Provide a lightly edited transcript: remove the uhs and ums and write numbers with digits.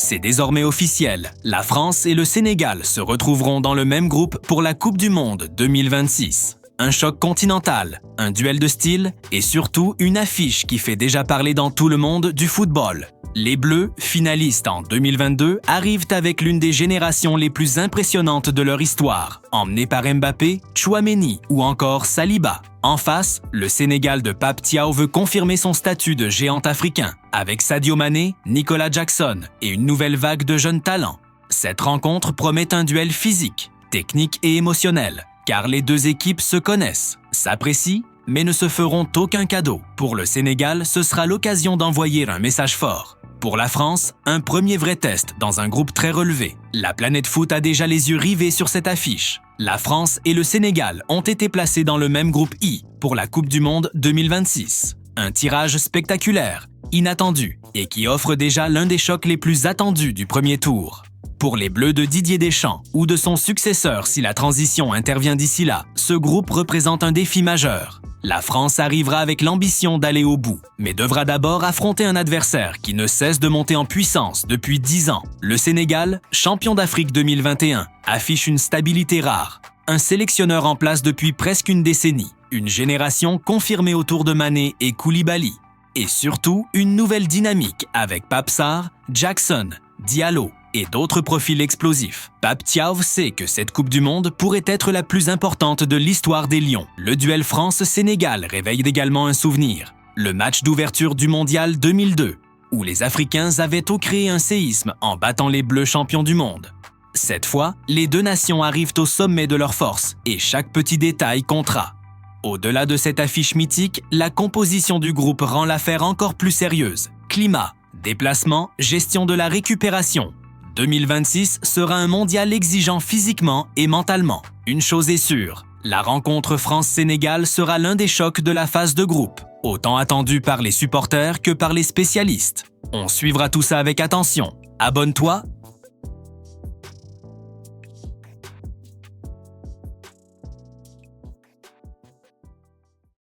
C'est désormais officiel, la France et le Sénégal se retrouveront dans le même groupe pour la Coupe du Monde 2026. Un choc continental, un duel de style et surtout une affiche qui fait déjà parler dans tout le monde du football. Les Bleus, finalistes en 2022, arrivent avec l'une des générations les plus impressionnantes de leur histoire, emmenés par Mbappé, Tchouaméni ou encore Saliba. En face, le Sénégal de Pape Thiaw veut confirmer son statut de géant africain, avec Sadio Mané, Nicolas Jackson et une nouvelle vague de jeunes talents. Cette rencontre promet un duel physique, technique et émotionnel, car les deux équipes se connaissent, s'apprécient, mais ne se feront aucun cadeau. Pour le Sénégal, ce sera l'occasion d'envoyer un message fort. Pour la France, un premier vrai test dans un groupe très relevé. La planète foot a déjà les yeux rivés sur cette affiche. La France et le Sénégal ont été placés dans le même groupe I pour la Coupe du Monde 2026. Un tirage spectaculaire, inattendu et qui offre déjà l'un des chocs les plus attendus du premier tour. Pour les Bleus de Didier Deschamps ou de son successeur si la transition intervient d'ici là, ce groupe représente un défi majeur. La France arrivera avec l'ambition d'aller au bout, mais devra d'abord affronter un adversaire qui ne cesse de monter en puissance depuis 10 ans. Le Sénégal, champion d'Afrique 2021, affiche une stabilité rare. Un sélectionneur en place depuis presque une décennie, une génération confirmée autour de Mané et Koulibaly. Et surtout, une nouvelle dynamique avec Pape Sarr, Jackson, Diallo et d'autres profils explosifs. Pape Thiaw sait que cette Coupe du Monde pourrait être la plus importante de l'histoire des Lions. Le duel France-Sénégal réveille également un souvenir. Le match d'ouverture du Mondial 2002, où les Africains avaient créé un séisme en battant les Bleus champions du monde. Cette fois, les deux nations arrivent au sommet de leur force et chaque petit détail comptera. Au-delà de cette affiche mythique, la composition du groupe rend l'affaire encore plus sérieuse. Climat, déplacement, gestion de la récupération. 2026 sera un mondial exigeant physiquement et mentalement. Une chose est sûre, la rencontre France-Sénégal sera l'un des chocs de la phase de groupe, autant attendu par les supporters que par les spécialistes. On suivra tout ça avec attention. Abonne-toi